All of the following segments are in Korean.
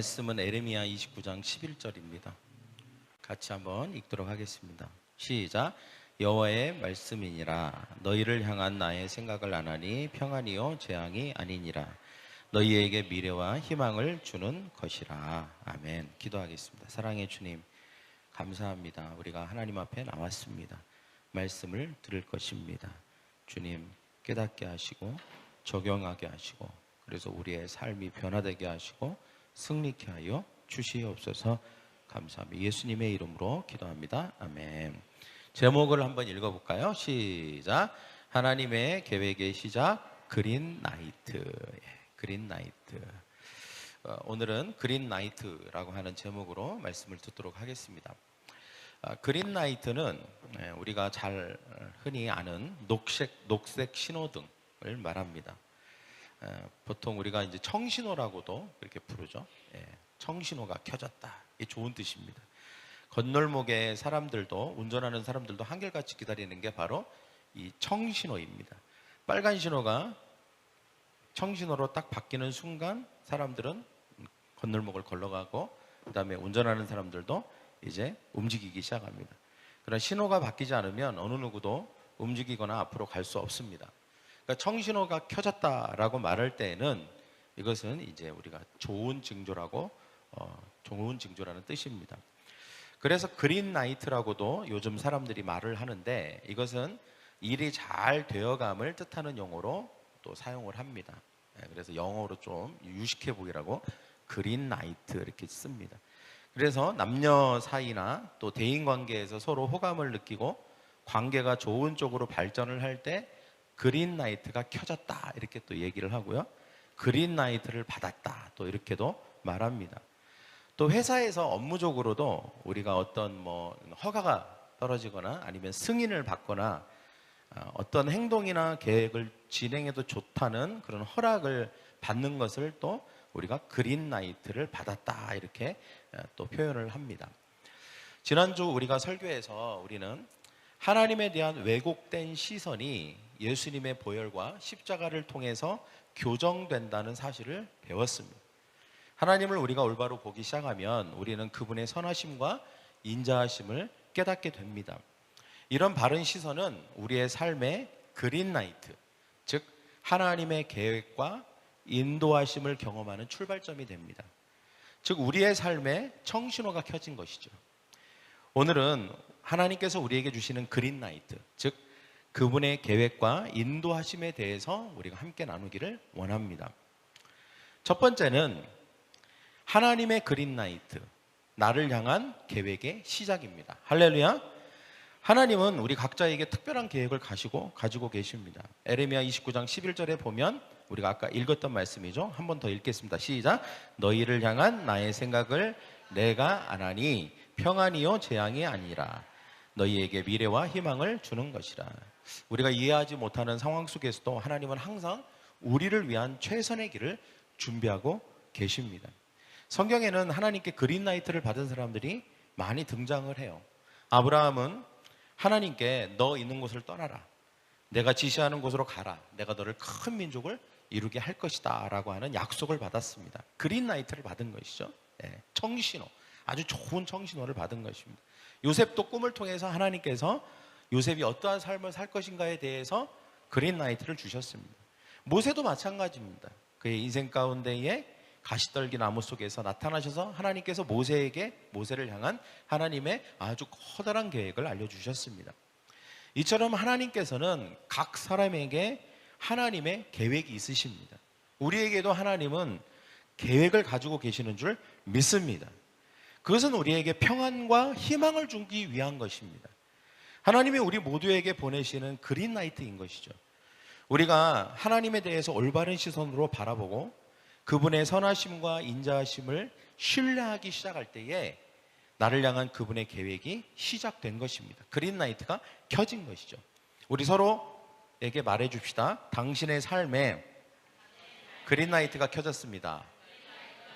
말씀은 에레미야 29장 11절입니다. 같이 한번 읽도록 하겠습니다. 시작. 여호와의 말씀이니라. 너희를 향한 나의 생각을 아나니 평안이요 재앙이 아니니라. 너희에게 미래와 희망을 주는 것이라. 아멘. 기도하겠습니다. 사랑의 주님, 감사합니다. 우리가 하나님 앞에 나왔습니다. 말씀을 들을 것입니다. 주님, 깨닫게 하시고 적용하게 하시고, 그래서 우리의 삶이 변화되게 하시고 승리케 하여 주시옵소서. 감사합니다. 예수님의 이름으로 기도합니다. 아멘. 제목을 한번 읽어볼까요? 시작. 하나님의 계획의 시작, 그린 나이트. 그린 나이트. 오늘은 그린 나이트라고 하는 제목으로 말씀을 듣도록 하겠습니다. 그린 나이트는 우리가 잘 흔히 아는 녹색 신호등을 말합니다. 보통 우리가 이제 청신호라고도 그렇게 부르죠. 청신호가 켜졌다. 이게 좋은 뜻입니다. 건널목에 사람들도, 운전하는 사람들도 한결같이 기다리는 게 바로 이 청신호입니다. 빨간 신호가 청신호로 딱 바뀌는 순간 사람들은 건널목을 걸러가고, 그 다음에 운전하는 사람들도 이제 움직이기 시작합니다. 그런 신호가 바뀌지 않으면 어느 누구도 움직이거나 앞으로 갈 수 없습니다. 그러니까 청신호가 켜졌다라고 말할 때에는 이것은 이제 우리가 좋은 징조라고, 좋은 징조라는 뜻입니다. 그래서 그린 나이트라고도 요즘 사람들이 말을 하는데, 이것은 일이 잘 되어감을 뜻하는 용어로 또 사용을 합니다. 그래서 영어로 좀 유식해 보이라고 그린 나이트 이렇게 씁니다. 그래서 남녀 사이나 또 대인 관계에서 서로 호감을 느끼고 관계가 좋은 쪽으로 발전을 할 때 그린 나이트가 켜졌다 이렇게 또 얘기를 하고요. 그린 나이트를 받았다 또 이렇게도 말합니다. 또 회사에서 업무적으로도 우리가 어떤 허가가 떨어지거나 아니면 승인을 받거나 어떤 행동이나 계획을 진행해도 좋다는 그런 허락을 받는 것을 또 우리가 그린 나이트를 받았다 이렇게 또 표현을 합니다. 지난주 우리가 설교에서 우리는 하나님에 대한 왜곡된 시선이 예수님의 보혈과 십자가를 통해서 교정된다는 사실을 배웠습니다. 하나님을 우리가 올바로 보기 시작하면 우리는 그분의 선하심과 인자하심을 깨닫게 됩니다. 이런 바른 시선은 우리의 삶의 그린 나이트, 즉 하나님의 계획과 인도하심을 경험하는 출발점이 됩니다. 즉 우리의 삶에 청신호가 켜진 것이죠. 오늘은 하나님께서 우리에게 주시는 그린 나이트, 즉 그분의 계획과 인도하심에 대해서 우리가 함께 나누기를 원합니다. 첫 번째는 하나님의 그린 나이트, 나를 향한 계획의 시작입니다. 할렐루야. 하나님은 우리 각자에게 특별한 계획을 가지고 계십니다. 에레미야 29장 11절에 보면 우리가 아까 읽었던 말씀이죠. 한 번 더 읽겠습니다. 시작. 너희를 향한 나의 생각을 내가 아나니 평안이요 재앙이 아니라 너희에게 미래와 희망을 주는 것이라. 우리가 이해하지 못하는 상황 속에서도 하나님은 항상 우리를 위한 최선의 길을 준비하고 계십니다. 성경에는 하나님께 그린 나이트를 받은 사람들이 많이 등장을 해요. 아브라함은 하나님께 너 있는 곳을 떠나라, 내가 지시하는 곳으로 가라, 내가 너를 큰 민족을 이루게 할 것이다 라고 하는 약속을 받았습니다. 그린 나이트를 받은 것이죠. 청신호, 아주 좋은 청신호를 받은 것입니다. 요셉도 꿈을 통해서 하나님께서 요셉이 어떠한 삶을 살 것인가에 대해서 그린 나이트를 주셨습니다. 모세도 마찬가지입니다. 그의 인생 가운데에 가시떨기 나무 속에서 나타나셔서 하나님께서 모세를 향한 하나님의 아주 커다란 계획을 알려주셨습니다. 이처럼 하나님께서는 각 사람에게 하나님의 계획이 있으십니다. 우리에게도 하나님은 계획을 가지고 계시는 줄 믿습니다. 그것은 우리에게 평안과 희망을 주기 위한 것입니다. 하나님이 우리 모두에게 보내시는 그린 나이트인 것이죠. 우리가 하나님에 대해서 올바른 시선으로 바라보고 그분의 선하심과 인자하심을 신뢰하기 시작할 때에 나를 향한 그분의 계획이 시작된 것입니다. 그린 나이트가 켜진 것이죠. 우리 서로에게 말해줍시다. 당신의 삶에 그린 나이트가 켜졌습니다.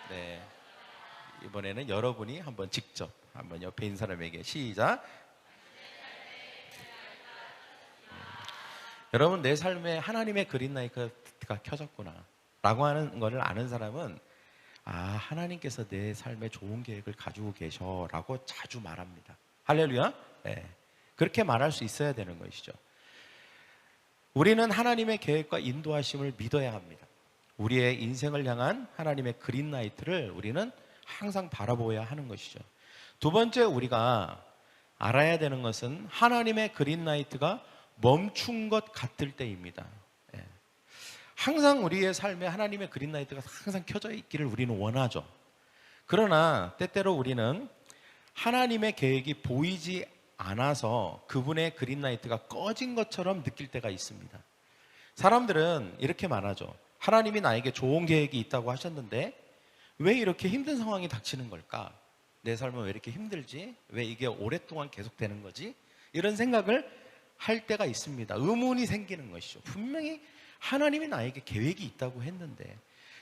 네. 이번에는 여러분이 한번 직접 한번 옆에 있는 사람에게 시작. 여러분, 내 삶에 하나님의 그린 나이트가 켜졌구나 라고 하는 것을 아는 사람은 하나님께서 내 삶에 좋은 계획을 가지고 계셔라고 자주 말합니다. 할렐루야. 네. 그렇게 말할 수 있어야 되는 것이죠. 우리는 하나님의 계획과 인도하심을 믿어야 합니다. 우리의 인생을 향한 하나님의 그린라이트를 우리는 항상 바라보아야 하는 것이죠. 두 번째, 우리가 알아야 되는 것은 하나님의 그린라이트가 멈춘 것 같을 때입니다. 예. 항상 우리의 삶에 하나님의 그린라이트가 항상 켜져 있기를 우리는 원하죠. 그러나 때때로 우리는 하나님의 계획이 보이지 않아서 그분의 그린라이트가 꺼진 것처럼 느낄 때가 있습니다. 사람들은 이렇게 말하죠. 하나님이 나에게 좋은 계획이 있다고 하셨는데 왜 이렇게 힘든 상황이 닥치는 걸까? 내 삶은 왜 이렇게 힘들지? 왜 이게 오랫동안 계속되는 거지? 이런 생각을 할 때가 있습니다. 의문이 생기는 것이죠. 분명히 하나님이 나에게 계획이 있다고 했는데,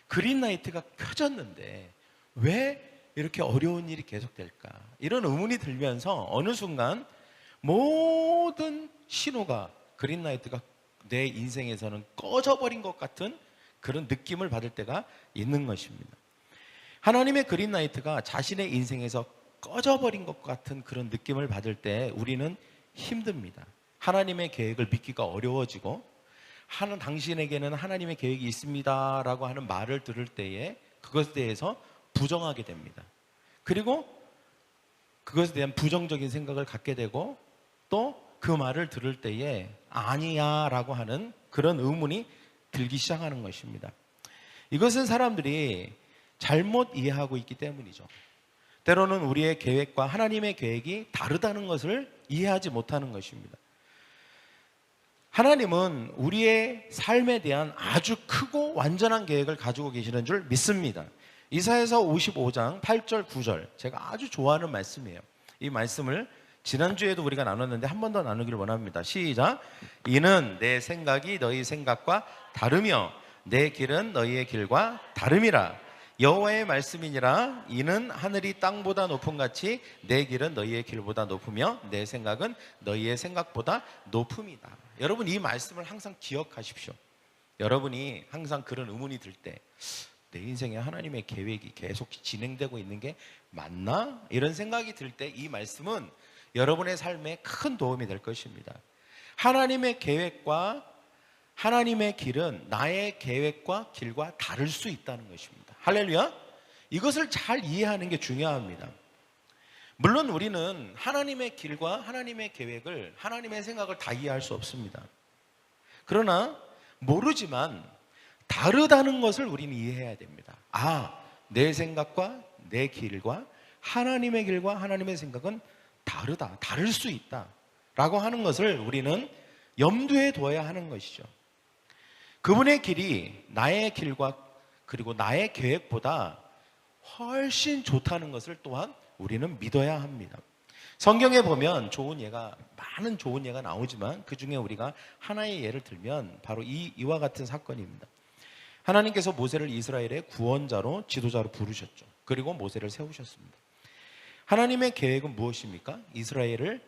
그린라이트가 켜졌는데 왜 이렇게 어려운 일이 계속될까? 이런 의문이 들면서 어느 순간 모든 신호가, 그린라이트가 내 인생에서는 꺼져버린 것 같은 그런 느낌을 받을 때가 있는 것입니다. 하나님의 그린라이트가 자신의 인생에서 꺼져버린 것 같은 그런 느낌을 받을 때 우리는 힘듭니다. 하나님의 계획을 믿기가 어려워지고, 당신에게는 하나님의 계획이 있습니다 라고 하는 말을 들을 때에 그것에 대해서 부정하게 됩니다. 그리고 그것에 대한 부정적인 생각을 갖게 되고, 또 그 말을 들을 때에 아니야 라고 하는 그런 의문이 들기 시작하는 것입니다. 이것은 사람들이 잘못 이해하고 있기 때문이죠. 때로는 우리의 계획과 하나님의 계획이 다르다는 것을 이해하지 못하는 것입니다. 하나님은 우리의 삶에 대한 아주 크고 완전한 계획을 가지고 계시는 줄 믿습니다. 이사야서 55장 8절 9절, 제가 아주 좋아하는 말씀이에요. 이 말씀을 지난주에도 우리가 나눴는데 한 번 더 나누기를 원합니다. 시작. 이는 내 생각이 너희 생각과 다르며 내 길은 너희의 길과 다름이라. 여호와의 말씀이니라. 이는 하늘이 땅보다 높음 같이 내 길은 너희의 길보다 높으며 내 생각은 너희의 생각보다 높음이다. 여러분, 이 말씀을 항상 기억하십시오. 여러분이 항상 그런 의문이 들 때, 내 인생에 하나님의 계획이 계속 진행되고 있는 게 맞나? 이런 생각이 들 때 이 말씀은 여러분의 삶에 큰 도움이 될 것입니다. 하나님의 계획과 하나님의 길은 나의 계획과 길과 다를 수 있다는 것입니다. 할렐루야. 이것을 잘 이해하는 게 중요합니다. 물론 우리는 하나님의 길과 하나님의 계획을, 하나님의 생각을 다 이해할 수 없습니다. 그러나 모르지만 다르다는 것을 우리는 이해해야 됩니다. 내 생각과 내 길과 하나님의 길과 하나님의 생각은 다르다, 다를 수 있다 라고 하는 것을 우리는 염두에 둬야 하는 것이죠. 그분의 길이 나의 길과 그리고 나의 계획보다 훨씬 좋다는 것을 또한 우리는 믿어야 합니다. 성경에 보면 많은 좋은 예가 나오지만 그 중에 우리가 하나의 예를 들면 바로 이와 같은 사건입니다. 하나님께서 모세를 이스라엘의 구원자로, 지도자로 부르셨죠. 그리고 모세를 세우셨습니다. 하나님의 계획은 무엇입니까? 이스라엘을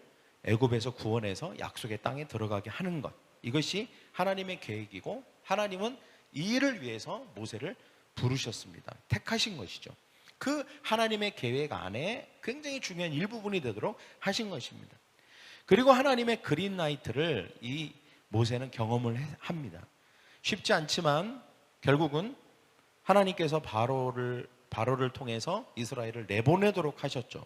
애굽에서 구원해서 약속의 땅에 들어가게 하는 것. 이것이 하나님의 계획이고, 하나님은 이 일을 위해서 모세를 부르셨습니다. 택하신 것이죠. 그 하나님의 계획 안에 굉장히 중요한 일부분이 되도록 하신 것입니다. 그리고 하나님의 그린라이트를 이 모세는 경험을 합니다. 쉽지 않지만 결국은 하나님께서 바로를 통해서 이스라엘을 내보내도록 하셨죠.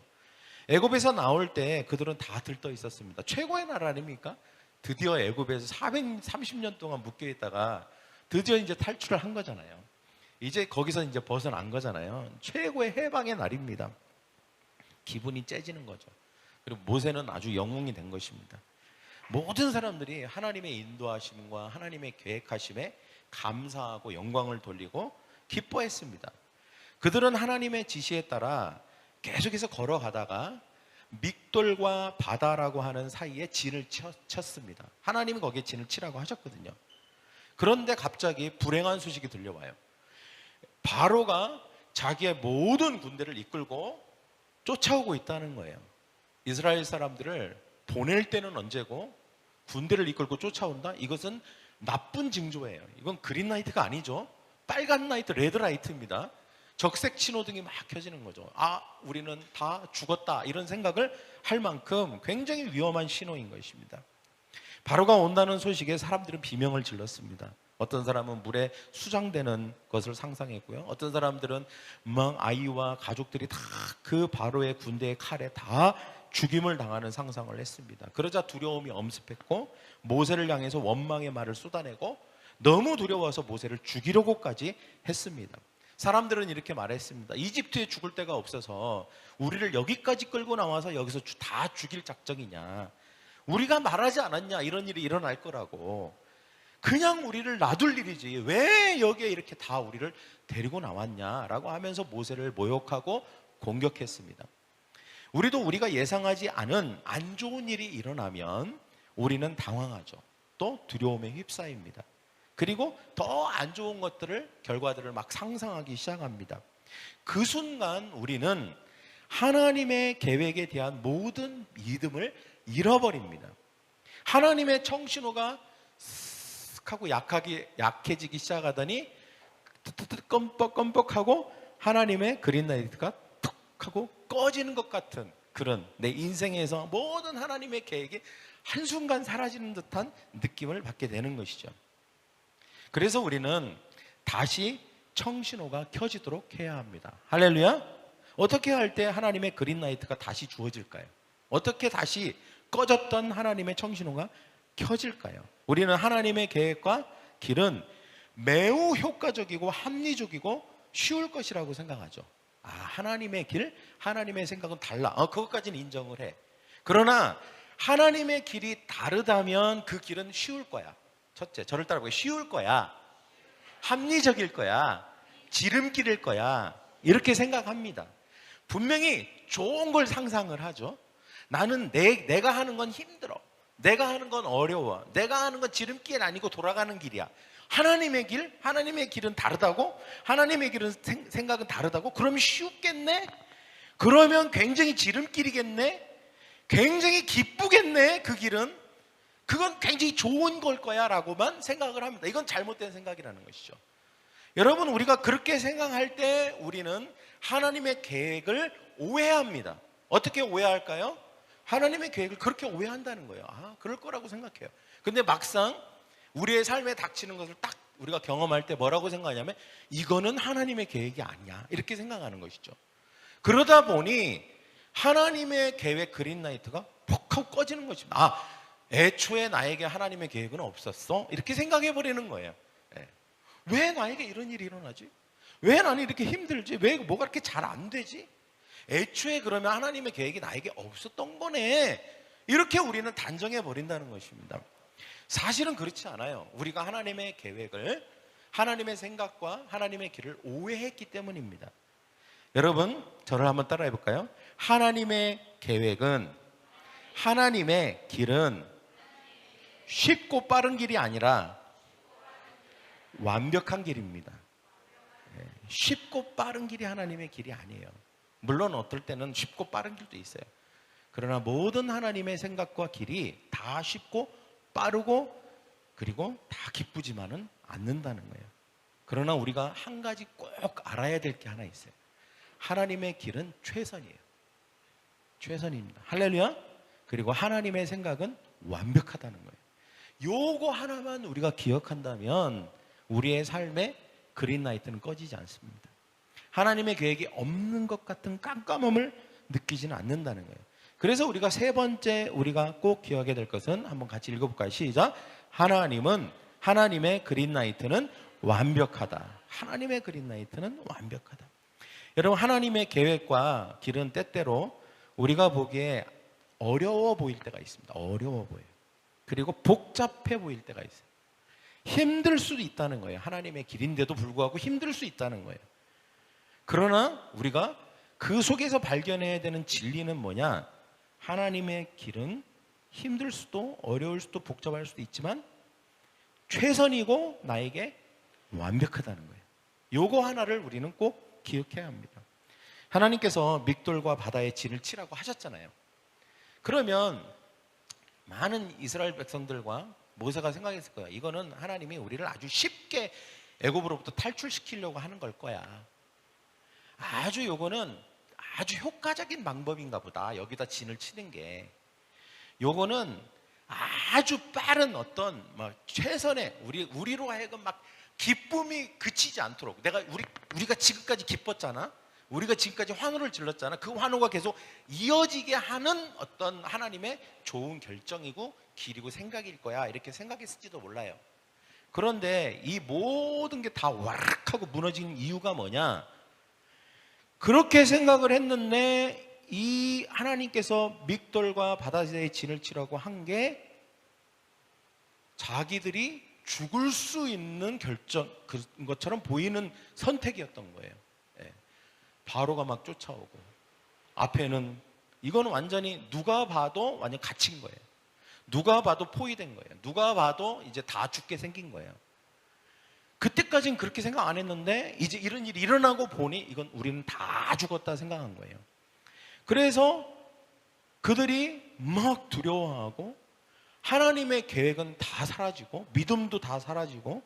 애굽에서 나올 때 그들은 다 들떠 있었습니다. 최고의 나라 아닙니까? 드디어 애굽에서 430년 동안 묶여 있다가 드디어 이제 탈출을 한 거잖아요. 이제 거기서 이제 벗어난 거잖아요. 최고의 해방의 날입니다. 기분이 째지는 거죠. 그리고 모세는 아주 영웅이 된 것입니다. 모든 사람들이 하나님의 인도하심과 하나님의 계획하심에 감사하고 영광을 돌리고 기뻐했습니다. 그들은 하나님의 지시에 따라 계속해서 걸어가다가 믹돌과 바다라고 하는 사이에 진을 쳤습니다. 하나님이 거기에 진을 치라고 하셨거든요. 그런데 갑자기 불행한 소식이 들려와요. 바로가 자기의 모든 군대를 이끌고 쫓아오고 있다는 거예요. 이스라엘 사람들을 보낼 때는 언제고 군대를 이끌고 쫓아온다? 이것은 나쁜 징조예요. 이건 그린라이트가 아니죠. 빨간 라이트, 레드라이트입니다. 적색 신호등이 막 켜지는 거죠. 아, 우리는 다 죽었다, 이런 생각을 할 만큼 굉장히 위험한 신호인 것입니다. 바로가 온다는 소식에 사람들은 비명을 질렀습니다. 어떤 사람은 물에 수장되는 것을 상상했고요. 어떤 사람들은 막 아이와 가족들이 다 그 바로의 군대의 칼에 다 죽임을 당하는 상상을 했습니다. 그러자 두려움이 엄습했고 모세를 향해서 원망의 말을 쏟아내고 너무 두려워서 모세를 죽이려고까지 했습니다. 사람들은 이렇게 말했습니다. 이집트에 죽을 데가 없어서 우리를 여기까지 끌고 나와서 여기서 다 죽일 작정이냐, 우리가 말하지 않았냐, 이런 일이 일어날 거라고. 그냥 우리를 놔둘 일이지 왜 여기에 이렇게 다 우리를 데리고 나왔냐라고 하면서 모세를 모욕하고 공격했습니다. 우리도 우리가 예상하지 않은 안 좋은 일이 일어나면 우리는 당황하죠. 또 두려움에 휩싸입니다. 그리고 더 안 좋은 결과들을 막 상상하기 시작합니다. 그 순간 우리는 하나님의 계획에 대한 모든 믿음을 잃어버립니다. 하나님의 청신호가 쓱 하고 약해지기 시작하더니 껌뻑껌뻑하고 하나님의 그린라이트가 툭 하고 꺼지는 것 같은 그런 내 인생에서 모든 하나님의 계획이 한순간 사라지는 듯한 느낌을 받게 되는 것이죠. 그래서 우리는 다시 청신호가 켜지도록 해야 합니다. 할렐루야. 어떻게 할 때 하나님의 그린라이트가 다시 주어질까요? 어떻게 다시 꺼졌던 하나님의 청신호가 켜질까요? 우리는 하나님의 계획과 길은 매우 효과적이고 합리적이고 쉬울 것이라고 생각하죠. 아, 하나님의 길, 하나님의 생각은 달라. 그것까지는 인정을 해. 그러나 하나님의 길이 다르다면 그 길은 쉬울 거야. 첫째, 저를 따라보게, 쉬울 거야, 합리적일 거야, 지름길일 거야, 이렇게 생각합니다. 분명히 좋은 걸 상상을 하죠. 나는 내가 하는 건 힘들어, 내가 하는 건 어려워, 내가 하는 건 지름길 아니고 돌아가는 길이야. 하나님의 길은 다르다고? 하나님의 길은 생각은 다르다고? 그럼 쉽겠네? 그러면 굉장히 지름길이겠네? 굉장히 기쁘겠네? 그 길은? 그건 굉장히 좋은 걸 거야 라고만 생각을 합니다. 이건 잘못된 생각이라는 것이죠. 여러분, 우리가 그렇게 생각할 때 우리는 하나님의 계획을 오해합니다. 어떻게 오해할까요? 하나님의 계획을 그렇게 오해한다는 거예요. 아, 그럴 거라고 생각해요. 근데 막상 우리의 삶에 닥치는 것을 딱 우리가 경험할 때 뭐라고 생각하냐면 이거는 하나님의 계획이 아니야, 이렇게 생각하는 것이죠. 그러다 보니 하나님의 계획 그린라이트가 퍽 하고 꺼지는 것입니다. 아, 애초에 나에게 하나님의 계획은 없었어? 이렇게 생각해 버리는 거예요. 왜 나에게 이런 일이 일어나지? 왜 나는 이렇게 힘들지? 왜 뭐가 이렇게 잘 안 되지? 애초에 그러면 하나님의 계획이 나에게 없었던 거네, 이렇게 우리는 단정해 버린다는 것입니다. 사실은 그렇지 않아요. 우리가 하나님의 계획을, 하나님의 생각과 하나님의 길을 오해했기 때문입니다. 여러분, 저를 한번 따라해 볼까요? 하나님의 계획은, 하나님의 길은 쉽고 빠른 길이 아니라 완벽한 길입니다. 쉽고 빠른 길이 하나님의 길이 아니에요. 물론 어떨 때는 쉽고 빠른 길도 있어요. 그러나 모든 하나님의 생각과 길이 다 쉽고 빠르고 그리고 다 기쁘지만은 않는다는 거예요. 그러나 우리가 한 가지 꼭 알아야 될 게 하나 있어요. 하나님의 길은 최선이에요. 최선입니다. 할렐루야. 그리고 하나님의 생각은 완벽하다는 거예요. 요거 하나만 우리가 기억한다면 우리의 삶에 그린라이트는 꺼지지 않습니다. 하나님의 계획이 없는 것 같은 깜깜함을 느끼지는 않는다는 거예요. 그래서 우리가 세 번째 우리가 꼭 기억해야 될 것은 한번 같이 읽어볼까요? 시작. 하나님의 그린라이트는 완벽하다. 하나님의 그린라이트는 완벽하다. 여러분, 하나님의 계획과 길은 때때로 우리가 보기에 어려워 보일 때가 있습니다. 어려워 보여요. 그리고 복잡해 보일 때가 있어요. 힘들 수도 있다는 거예요. 하나님의 길인데도 불구하고 힘들 수 있다는 거예요. 그러나 우리가 그 속에서 발견해야 되는 진리는 뭐냐? 하나님의 길은 힘들 수도 어려울 수도 복잡할 수도 있지만 최선이고 나에게 완벽하다는 거예요. 요거 하나를 우리는 꼭 기억해야 합니다. 하나님께서 믹돌과 바다의 진을 치라고 하셨잖아요. 그러면 많은 이스라엘 백성들과 모세가 생각했을 거야. 이거는 하나님이 우리를 아주 쉽게 애굽으로부터 탈출시키려고 하는 걸 거야. 요거는 아주 효과적인 방법인가 보다. 여기다 진을 치는 게. 요거는 아주 빠른 어떤 최선의 우리로 하여금 막 기쁨이 그치지 않도록, 우리가 지금까지 기뻤잖아. 우리가 지금까지 환호를 질렀잖아. 그 환호가 계속 이어지게 하는 어떤 하나님의 좋은 결정이고 길이고 생각일 거야. 이렇게 생각했을지도 몰라요. 그런데 이 모든 게 다 와락하고 무너진 이유가 뭐냐? 그렇게 생각을 했는데 이 하나님께서 믹돌과 바다새의 진을 치라고 한 게 자기들이 죽을 수 있는 결정, 그런 것처럼 보이는 선택이었던 거예요. 예. 바로가 막 쫓아오고 앞에는 이거는 완전히 누가 봐도 완전 갇힌 거예요. 누가 봐도 포위된 거예요. 누가 봐도 이제 다 죽게 생긴 거예요. 그때까지는 그렇게 생각 안 했는데 이제 이런 일이 일어나고 보니 이건 우리는 다 죽었다 생각한 거예요. 그래서 그들이 막 두려워하고 하나님의 계획은 다 사라지고 믿음도 다 사라지고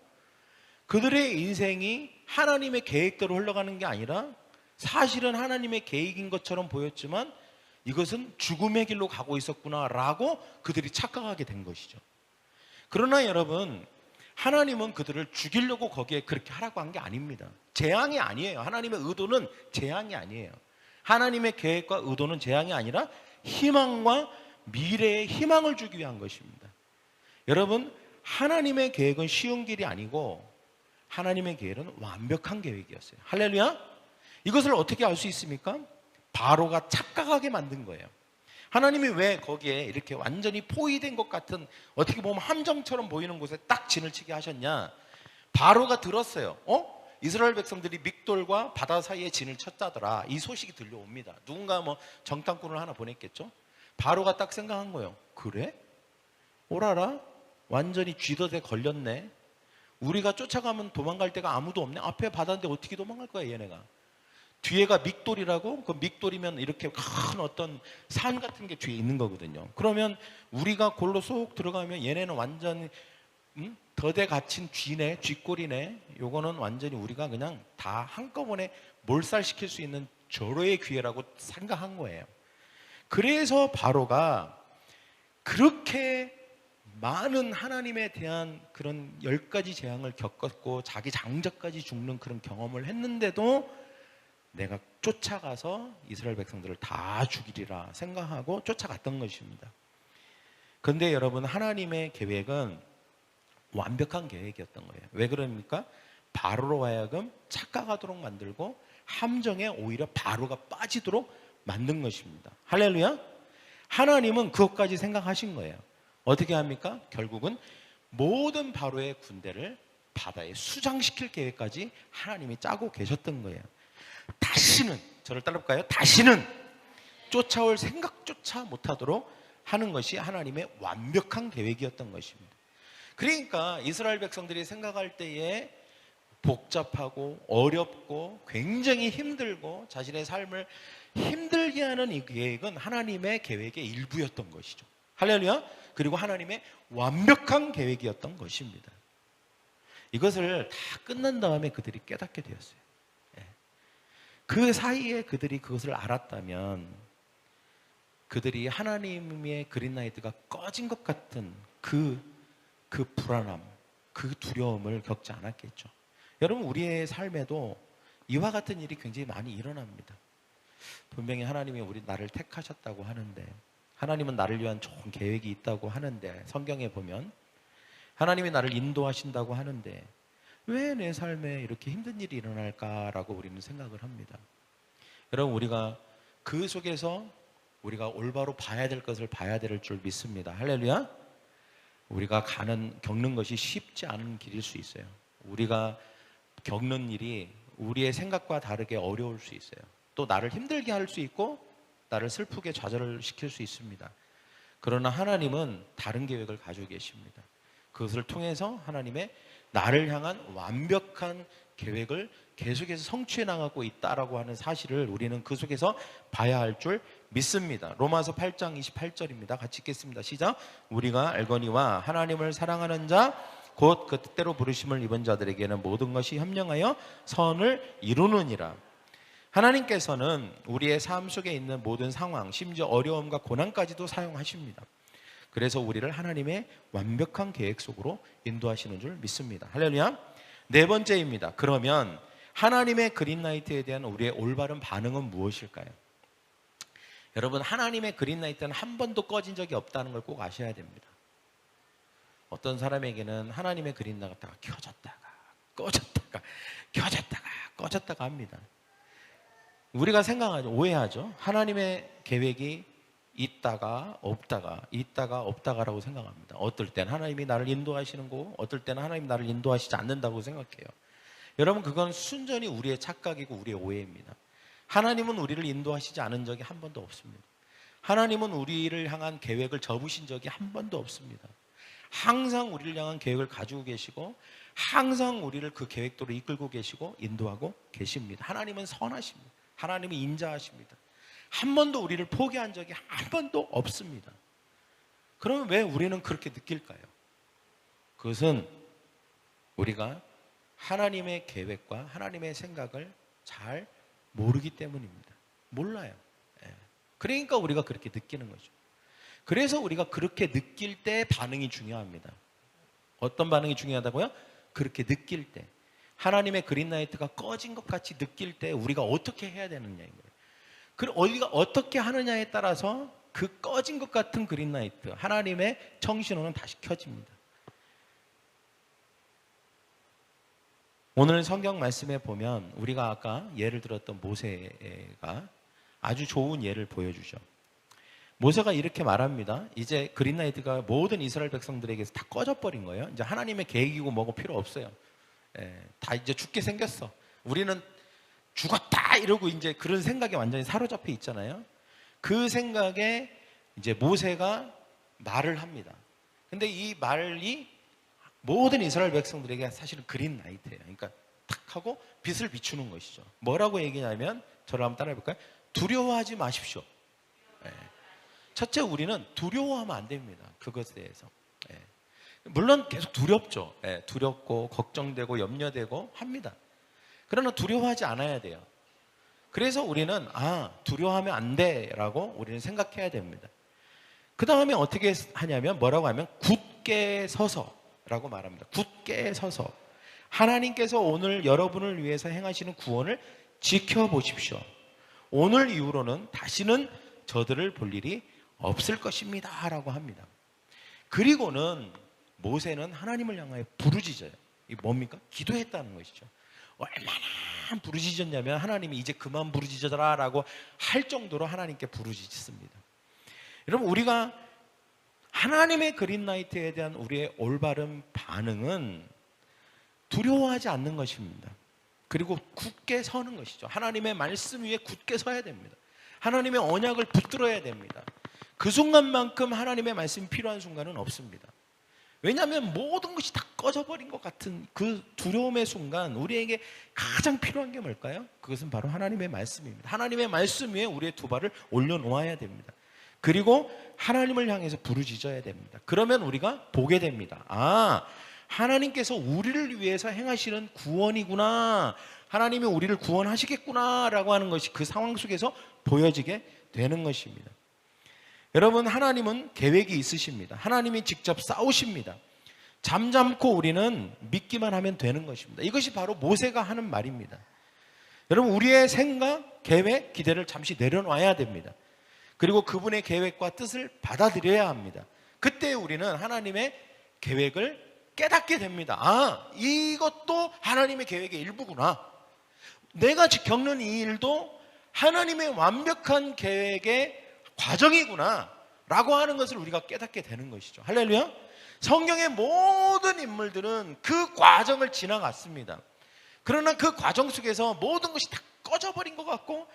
그들의 인생이 하나님의 계획대로 흘러가는 게 아니라 사실은 하나님의 계획인 것처럼 보였지만 이것은 죽음의 길로 가고 있었구나라고 그들이 착각하게 된 것이죠. 그러나 여러분, 하나님은 그들을 죽이려고 거기에 그렇게 하라고 한 게 아닙니다. 재앙이 아니에요. 하나님의 의도는 재앙이 아니에요. 하나님의 계획과 의도는 재앙이 아니라 희망과 미래의 희망을 주기 위한 것입니다. 여러분, 하나님의 계획은 쉬운 길이 아니고 하나님의 계획은 완벽한 계획이었어요. 할렐루야. 이것을 어떻게 알 수 있습니까? 바로가 착각하게 만든 거예요. 하나님이 왜 거기에 이렇게 완전히 포위된 것 같은 어떻게 보면 함정처럼 보이는 곳에 딱 진을 치게 하셨냐? 바로가 들었어요. 이스라엘 백성들이 믹돌과 바다 사이에 진을 쳤다더라. 이 소식이 들려옵니다. 누군가 정탐꾼을 하나 보냈겠죠. 바로가 딱 생각한 거예요. 그래? 오라라? 완전히 쥐덫에 걸렸네. 우리가 쫓아가면 도망갈 데가 아무도 없네. 앞에 바다인데 어떻게 도망갈 거야 얘네가. 뒤에가 믹돌이라고? 그 믹돌이면 이렇게 큰 어떤 산 같은 게 뒤에 있는 거거든요. 그러면 우리가 골로 쏙 들어가면 얘네는 완전 덫에 갇힌 쥐네, 쥐꼬리네. 요거는 완전히 우리가 그냥 다 한꺼번에 몰살시킬 수 있는 절호의 기회라고 생각한 거예요. 그래서 바로가 그렇게 많은 하나님에 대한 그런 10가지 재앙을 겪었고 자기 장자까지 죽는 그런 경험을 했는데도 내가 쫓아가서 이스라엘 백성들을 다 죽이리라 생각하고 쫓아갔던 것입니다. 그런데 여러분, 하나님의 계획은 완벽한 계획이었던 거예요. 왜 그럽니까? 바로로 하여금 착각하도록 만들고 함정에 오히려 바로가 빠지도록 만든 것입니다. 할렐루야. 하나님은 그것까지 생각하신 거예요. 어떻게 합니까? 결국은 모든 바로의 군대를 바다에 수장시킬 계획까지 하나님이 짜고 계셨던 거예요. 다시는, 저를 따라볼까요? 다시는 쫓아올 생각조차 못하도록 하는 것이 하나님의 완벽한 계획이었던 것입니다. 그러니까 이스라엘 백성들이 생각할 때에 복잡하고 어렵고 굉장히 힘들고 자신의 삶을 힘들게 하는 이 계획은 하나님의 계획의 일부였던 것이죠. 할렐루야. 그리고 하나님의 완벽한 계획이었던 것입니다. 이것을 다 끝난 다음에 그들이 깨닫게 되었어요. 그 사이에 그들이 그것을 알았다면 그들이 하나님의 그린라이트가 꺼진 것 같은 그 불안함, 그 두려움을 겪지 않았겠죠. 여러분, 우리의 삶에도 이와 같은 일이 굉장히 많이 일어납니다. 분명히 하나님이 나를 택하셨다고 하는데, 하나님은 나를 위한 좋은 계획이 있다고 하는데, 성경에 보면 하나님이 나를 인도하신다고 하는데 왜 내 삶에 이렇게 힘든 일이 일어날까라고 우리는 생각을 합니다. 여러분, 우리가 그 속에서 우리가 올바로 봐야 될 것을 봐야 될 줄 믿습니다. 할렐루야. 우리가 겪는 것이 쉽지 않은 길일 수 있어요. 우리가 겪는 일이 우리의 생각과 다르게 어려울 수 있어요. 또 나를 힘들게 할 수 있고 나를 슬프게 좌절을 시킬 수 있습니다. 그러나 하나님은 다른 계획을 가지고 계십니다. 그것을 통해서 하나님의 나를 향한 완벽한 계획을 계속해서 성취해 나가고 있다라고 하는 사실을 우리는 그 속에서 봐야 할 줄 믿습니다. 로마서 8장 28절입니다. 같이 읽겠습니다. 시작. 우리가 알거니와 하나님을 사랑하는 자 곧 그 뜻대로 부르심을 입은 자들에게는 모든 것이 협력하여 선을 이루느니라. 하나님께서는 우리의 삶 속에 있는 모든 상황, 심지어 어려움과 고난까지도 사용하십니다. 그래서 우리를 하나님의 완벽한 계획 속으로 인도하시는 줄 믿습니다. 할렐루야. 네 번째입니다. 그러면 하나님의 그린라이트에 대한 우리의 올바른 반응은 무엇일까요? 여러분, 하나님의 그린라이트는 한 번도 꺼진 적이 없다는 걸 꼭 아셔야 됩니다. 어떤 사람에게는 하나님의 그린라이트가 켜졌다가 꺼졌다가 켜졌다가 꺼졌다가 합니다. 우리가 생각하죠. 오해하죠. 하나님의 계획이 있다가 없다가라고 생각합니다. 어떨 땐 하나님이 나를 인도하시는 거고 어떨 때는 하나님이 나를 인도하시지 않는다고 생각해요. 여러분, 그건 순전히 우리의 착각이고 우리의 오해입니다. 하나님은 우리를 인도하시지 않은 적이 한 번도 없습니다. 하나님은 우리를 향한 계획을 접으신 적이 한 번도 없습니다. 항상 우리를 향한 계획을 가지고 계시고 항상 우리를 그 계획대로 이끌고 계시고 인도하고 계십니다. 하나님은 선하십니다. 하나님은 인자하십니다. 한 번도 우리를 포기한 적이 한 번도 없습니다. 그러면 왜 우리는 그렇게 느낄까요? 그것은 우리가 하나님의 계획과 하나님의 생각을 잘 모르기 때문입니다. 몰라요. 그러니까 우리가 그렇게 느끼는 거죠. 그래서 우리가 그렇게 느낄 때 반응이 중요합니다. 어떤 반응이 중요하다고요? 그렇게 느낄 때, 하나님의 그린라이트가 꺼진 것 같이 느낄 때 우리가 어떻게 해야 되느냐인 거예요. 그리고 우리가 어떻게 하느냐에 따라서 그 꺼진 것 같은 그린라이트, 하나님의 청신호는 다시 켜집니다. 오늘 성경 말씀에 보면 우리가 아까 예를 들었던 모세가 아주 좋은 예를 보여주죠. 모세가 이렇게 말합니다. 이제 그린라이트가 모든 이스라엘 백성들에게서 다 꺼져버린 거예요. 이제 하나님의 계획이고 뭐고 필요 없어요. 다 이제 죽게 생겼어. 우리는 죽었다 이러고 이제 그런 생각에 완전히 사로잡혀 있잖아요. 그 생각에 이제 모세가 말을 합니다. 근데 이 말이 모든 이스라엘 백성들에게 사실은 그린라이트예요. 그러니까 탁 하고 빛을 비추는 것이죠. 뭐라고 얘기냐면, 저를 한번 따라해 볼까요? 두려워하지 마십시오. 첫째, 우리는 두려워하면 안 됩니다. 그것에 대해서. 물론 계속 두렵죠. 두렵고 걱정되고 염려되고 합니다. 그러나 두려워하지 않아야 돼요. 그래서 우리는 두려워하면 안 돼라고 우리는 생각해야 됩니다. 그 다음에 어떻게 하냐면, 뭐라고 하면 굳게 서서라고 말합니다. 굳게 서서 하나님께서 오늘 여러분을 위해서 행하시는 구원을 지켜보십시오. 오늘 이후로는 다시는 저들을 볼 일이 없을 것입니다 라고 합니다. 그리고는 모세는 하나님을 향하여 부르짖어요. 이게 뭡니까? 기도했다는 것이죠. 얼마나 부르짖었냐면, 하나님이 이제 그만 부르짖어라 라고 할 정도로 하나님께 부르짖습니다. 여러분, 우리가 하나님의 그린라이트에 대한 우리의 올바른 반응은 두려워하지 않는 것입니다. 그리고 굳게 서는 것이죠. 하나님의 말씀 위에 굳게 서야 됩니다. 하나님의 언약을 붙들어야 됩니다. 그 순간만큼 하나님의 말씀이 필요한 순간은 없습니다. 왜냐하면 모든 것이 다 꺼져버린 것 같은 그 두려움의 순간, 우리에게 가장 필요한 게 뭘까요? 그것은 바로 하나님의 말씀입니다. 하나님의 말씀 위에 우리의 두 발을 올려놓아야 됩니다. 그리고 하나님을 향해서 부르짖어야 됩니다. 그러면 우리가 보게 됩니다. 하나님께서 우리를 위해서 행하시는 구원이구나, 하나님이 우리를 구원하시겠구나 라고 하는 것이 그 상황 속에서 보여지게 되는 것입니다. 여러분, 하나님은 계획이 있으십니다. 하나님이 직접 싸우십니다. 잠잠코 우리는 믿기만 하면 되는 것입니다. 이것이 바로 모세가 하는 말입니다. 여러분, 우리의 생각, 계획, 기대를 잠시 내려놔야 됩니다. 그리고 그분의 계획과 뜻을 받아들여야 합니다. 그때 우리는 하나님의 계획을 깨닫게 됩니다. 이것도 하나님의 계획의 일부구나. 내가 겪는 이 일도 하나님의 완벽한 계획의 과정이구나 라고 하는 것을 우리가 깨닫게 되는 것이죠. 할렐루야. 성경의 모든 인물들은 그 과정을 지나갔습니다. 그러나 그 과정 속에서 모든 것이 다 꺼져버린 것 같고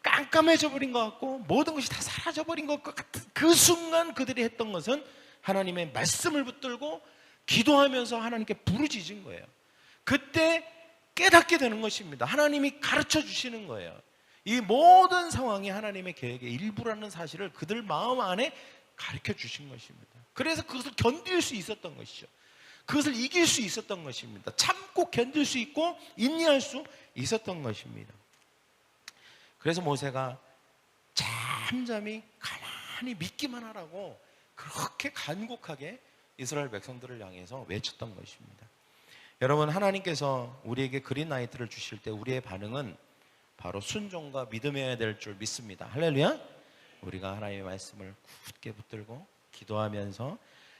깜깜해져 버린 것 같고 모든 것이 다 사라져버린 것 같은 그 순간 그들이 했던 것은 하나님의 말씀을 붙들고 기도하면서 하나님께 부르짖은 거예요. 그때 깨닫게 되는 것입니다. 하나님이 가르쳐 주시는 거예요. 이 모든 상황이 하나님의 계획의 일부라는 사실을 그들 마음 안에 가르쳐 주신 것입니다. 그래서 그것을 견딜 수 있었던 것이죠. 그것을 이길 수 있었던 것입니다. 참고 견딜 수 있고 인내할 수 있었던 것입니다. 그래서 모세가 잠잠히 가만히 믿기만 하라고 그렇게 간곡하게 이스라엘 백성들을 향해서 외쳤던 것입니다. 여러분, 하나님께서 우리에게 그린라이트를 주실 때 우리의 반응은 바로 순종과 믿음이어야 될 줄 믿습니다. 할렐루야. 우리가 하나님의 말씀을 굳게 붙들고 기도하면서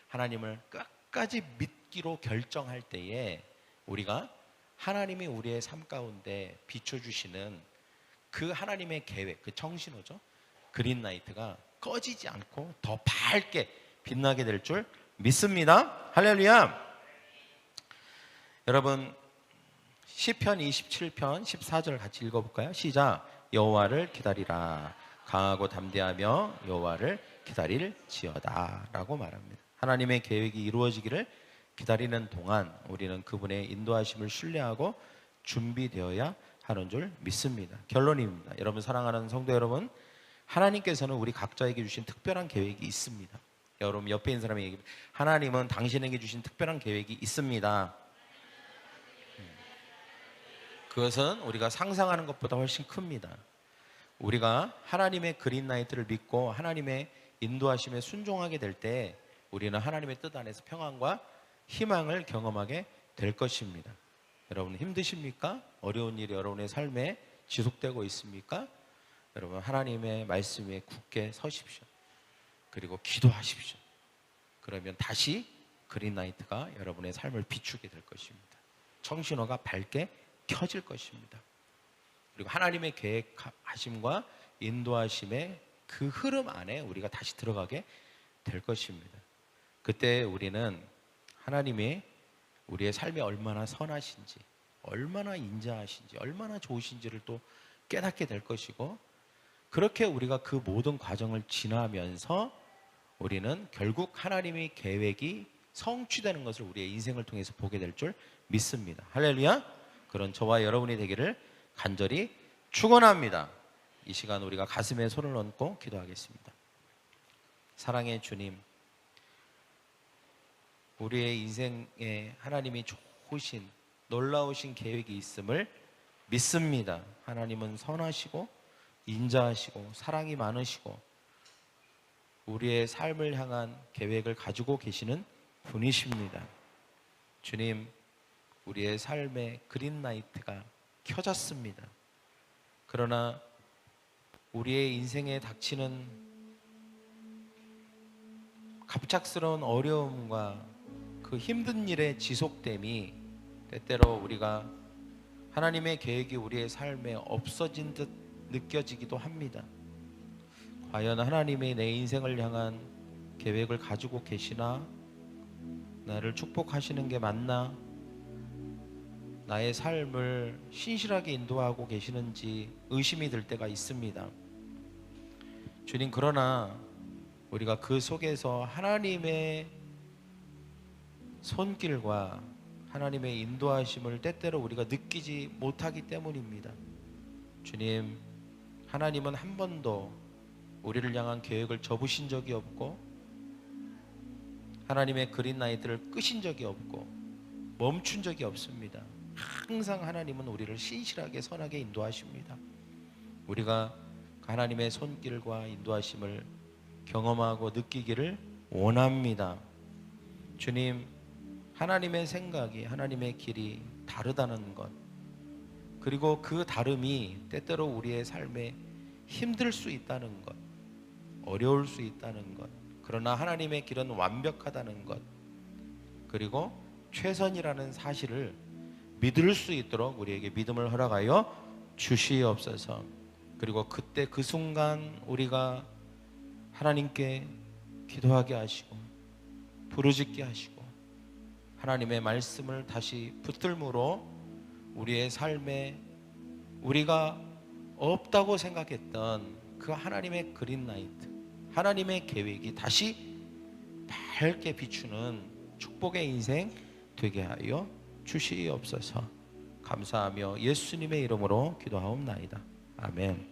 하나님을 끝까지 믿기로 결정할 때에 우리가 하나님이 우리의 삶 가운데 비춰주시는 그 하나님의 계획, 그 청신호죠, 그린라이트가 꺼지지 않고 더 밝게 빛나게 될 줄 믿습니다. 할렐루야. 여러분, 시편 27편 14절 같이 읽어볼까요? 시작. 여호와를 기다리라. 강하고 담대하며 여호와를 기다릴지어다 라고 말합니다. 하나님의 계획이 이루어지기를 기다리는 동안 우리는 그분의 인도하심을 신뢰하고 준비되어야 하는 줄 믿습니다. 결론입니다. 여러분, 사랑하는 성도 여러분, 하나님께서는 우리 각자에게 주신 특별한 계획이 있습니다. 여러분 옆에 있는 사람에게 얘기합니다. 하나님은 당신에게 주신 특별한 계획이 있습니다. 그것은 우리가 상상하는 것보다 훨씬 큽니다. 우리가 하나님의 그린라이트를 믿고 하나님의 인도하심에 순종하게 될 때 우리는 하나님의 뜻 안에서 평안과 희망을 경험하게 될 것입니다. 여러분, 힘드십니까? 어려운 일이 여러분의 삶에 지속되고 있습니까? 여러분, 하나님의 말씀에 굳게 서십시오. 그리고 기도하십시오. 그러면 다시 그린라이트가 여러분의 삶을 비추게 될 것입니다. 청신호가 밝게 켜질 것입니다. 그리고 하나님의 계획하심과 인도하심의 그 흐름 안에 우리가 다시 들어가게 될 것입니다. 그때 우리는 하나님이 우리의 삶이 얼마나 선하신지, 얼마나 인자하신지, 얼마나 좋으신지를 또 깨닫게 될 것이고, 그렇게 우리가 그 모든 과정을 지나면서 우리는 결국 하나님의 계획이 성취되는 것을 우리의 인생을 통해서 보게 될 줄 믿습니다. 할렐루야. 그런 저와 여러분이 되기를 간절히 축원합니다. 이 시간 우리가 가슴에 손을 얹고 기도하겠습니다. 사랑의 주님, 우리의 인생에 하나님이 좋으신 놀라우신 계획이 있음을 믿습니다. 하나님은 선하시고 인자하시고 사랑이 많으시고 우리의 삶을 향한 계획을 가지고 계시는 분이십니다. 주님, 우리의 삶의 그린라이트가 켜졌습니다. 그러나 우리의 인생에 닥치는 갑작스러운 어려움과 그 힘든 일의 지속됨이 때때로 우리가 하나님의 계획이 우리의 삶에 없어진 듯 느껴지기도 합니다. 과연 하나님이 내 인생을 향한 계획을 가지고 계시나? 나를 축복하시는 게 맞나? 나의 삶을 신실하게 인도하고 계시는지 의심이 들 때가 있습니다. 주님, 그러나 우리가 그 속에서 하나님의 손길과 하나님의 인도하심을 때때로 우리가 느끼지 못하기 때문입니다. 주님, 하나님은 한 번도 우리를 향한 계획을 접으신 적이 없고 하나님의 그린라이트를 끄신 적이 없고 멈춘 적이 없습니다. 항상 하나님은 우리를 신실하게 선하게 인도하십니다. 우리가 하나님의 손길과 인도하심을 경험하고 느끼기를 원합니다. 주님, 하나님의 생각이, 하나님의 길이 다르다는 것, 그리고 그 다름이 때때로 우리의 삶에 힘들 수 있다는 것, 어려울 수 있다는 것, 그러나 하나님의 길은 완벽하다는 것, 그리고 최선이라는 사실을 믿을 수 있도록 우리에게 믿음을 허락하여 주시옵소서. 그리고 그때 그 순간 우리가 하나님께 기도하게 하시고 부르짖게 하시고 하나님의 말씀을 다시 붙들므로 우리의 삶에 우리가 없다고 생각했던 그 하나님의 그린라이트, 하나님의 계획이 다시 밝게 비추는 축복의 인생 되게 하여 주시옵소서. 감사하며 예수님의 이름으로 기도하옵나이다. 아멘.